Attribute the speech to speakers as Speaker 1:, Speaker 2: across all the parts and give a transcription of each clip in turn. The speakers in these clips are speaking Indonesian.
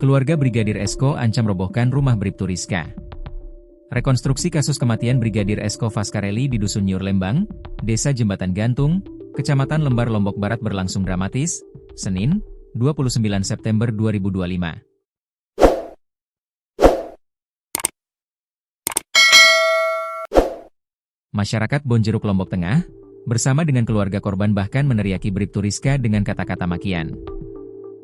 Speaker 1: Keluarga Brigadir Esko ancam robohkan rumah Bribtu Rizka. Rekonstruksi kasus kematian Brigadir Esko Faskareli di Dusun Nyur Lembang, Desa Jembatan Gantung, Kecamatan Lembar Lombok Barat berlangsung dramatis, Senin, 29 September 2025. Masyarakat Bonjeruk Lombok Tengah, bersama dengan keluarga korban bahkan meneriaki Bribtu Rizka dengan kata-kata makian.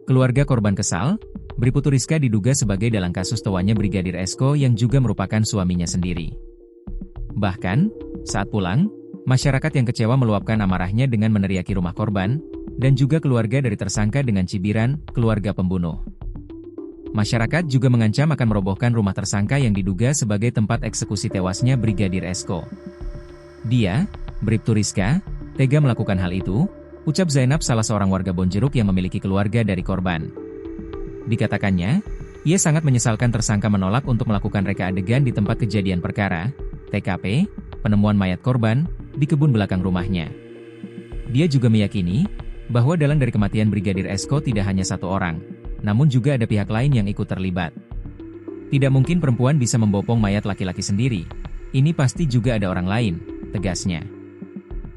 Speaker 1: Keluarga korban kesal, Bribtu Rizka diduga sebagai dalang kasus tewanya Brigadir Esko yang juga merupakan suaminya sendiri. Bahkan, saat pulang, masyarakat yang kecewa meluapkan amarahnya dengan meneriaki rumah korban, dan juga keluarga dari tersangka dengan cibiran, keluarga pembunuh. Masyarakat juga mengancam akan merobohkan rumah tersangka yang diduga sebagai tempat eksekusi tewasnya Brigadir Esko. Dia, Bribtu Rizka, tega melakukan hal itu, ucap Zainab salah seorang warga Bonjeruk yang memiliki keluarga dari korban. Dikatakannya, ia sangat menyesalkan tersangka menolak untuk melakukan reka adegan di tempat kejadian perkara, TKP, penemuan mayat korban, di kebun belakang rumahnya. Dia juga meyakini, bahwa dalang dari kematian Brigadir Esko tidak hanya satu orang, namun juga ada pihak lain yang ikut terlibat. Tidak mungkin perempuan bisa membopong mayat laki-laki sendiri, ini pasti juga ada orang lain, tegasnya.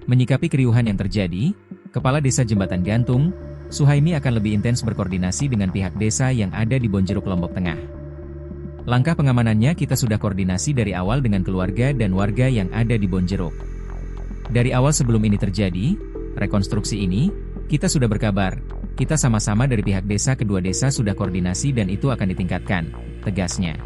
Speaker 1: Menyikapi keriuhan yang terjadi, Kepala Desa Jembatan Gantung, Suhaimi akan lebih intens berkoordinasi dengan pihak desa yang ada di Bonjeruk Lombok Tengah. Langkah pengamanannya kita sudah koordinasi dari awal dengan keluarga dan warga yang ada di Bonjeruk. Dari awal sebelum ini terjadi, rekonstruksi ini, kita sudah berkabar, kita sama-sama dari pihak desa kedua desa sudah koordinasi dan itu akan ditingkatkan, tegasnya.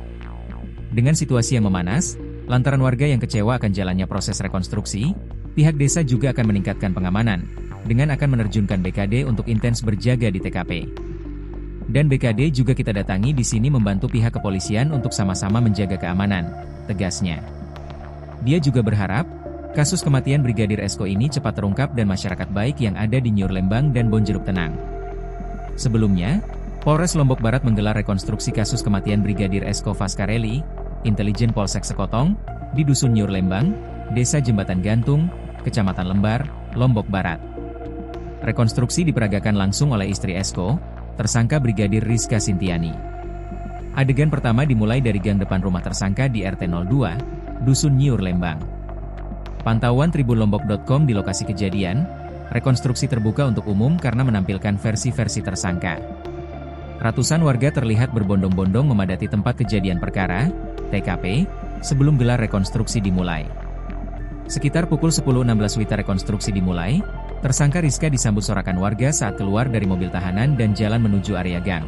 Speaker 1: Dengan situasi yang memanas, lantaran warga yang kecewa akan jalannya proses rekonstruksi, pihak desa juga akan meningkatkan pengamanan, dengan akan menerjunkan BKD untuk intens berjaga di TKP. Dan BKD juga kita datangi di sini membantu pihak kepolisian untuk sama-sama menjaga keamanan, tegasnya. Dia juga berharap, kasus kematian Brigadir Esko ini cepat terungkap dan masyarakat baik yang ada di Nyur Lembang dan Bonjeruk tenang. Sebelumnya, Polres Lombok Barat menggelar rekonstruksi kasus kematian Brigadir Esko Faskareli, Intelijen Polsek Sekotong, di Dusun Nyur Lembang, Desa Jembatan Gantung, Kecamatan Lembar, Lombok Barat. Rekonstruksi diperagakan langsung oleh istri Esko, tersangka Brigadir Rizka Sintiani. Adegan pertama dimulai dari gang depan rumah tersangka di RT 02, Dusun Nyur Lembang. Pantauan tribunlombok.com di lokasi kejadian, rekonstruksi terbuka untuk umum karena menampilkan versi-versi tersangka. Ratusan warga terlihat berbondong-bondong memadati tempat kejadian perkara, TKP, sebelum gelar rekonstruksi dimulai. Sekitar pukul 10.16 WITA rekonstruksi dimulai, tersangka Rizka disambut sorakan warga saat keluar dari mobil tahanan dan jalan menuju area gang.